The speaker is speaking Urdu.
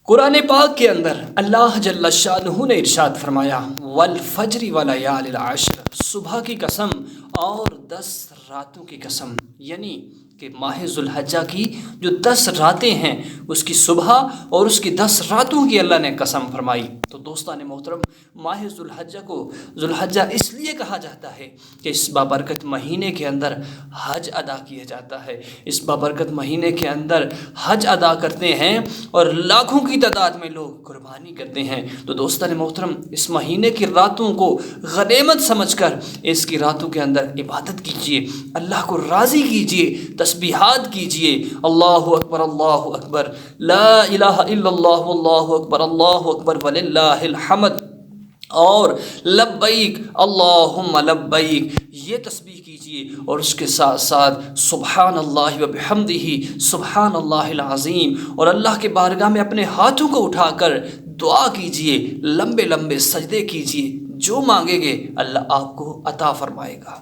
قرآن پاک کے اندر اللہ جل شانہ نے ارشاد فرمایا والفجر ولیال العشر، صبح کی قسم اور 10 راتوں کی قسم، یعنی کہ ماہ ذوالحجہ کی جو 10 راتیں ہیں اس کی صبح اور اس کی 10 راتوں کی اللہ نے قسم فرمائی۔ تو دوستان محترم، ماہ ذوالحجہ کو ذوالحجہ اس لیے کہا جاتا ہے کہ اس بابرکت مہینے کے اندر حج ادا کیا جاتا ہے۔ اس بابرکت مہینے کے اندر حج ادا کرتے ہیں اور لاکھوں کی تعداد میں لوگ قربانی کرتے ہیں۔ تو دوستان محترم، اس مہینے کی راتوں کو غنیمت سمجھ کر اس کی راتوں کے اندر عبادت کیجیے، اللہ کو راضی کیجیے، تسبیحات کیجیے، اللہ اکبر، لا الہ الا اللہ اللہ اکبر وللہ الحمد، اور لبیک اللہم لبیک، یہ تسبیح کیجیے، اور اس کے ساتھ ساتھ سبحان اللہ وبحمدہ سبحان اللہ العظیم، اور اللہ کے بارگاہ میں اپنے ہاتھوں کو اٹھا کر دعا کیجیے، لمبے لمبے سجدے کیجیے، جو مانگیں گے اللہ آپ کو عطا فرمائے گا۔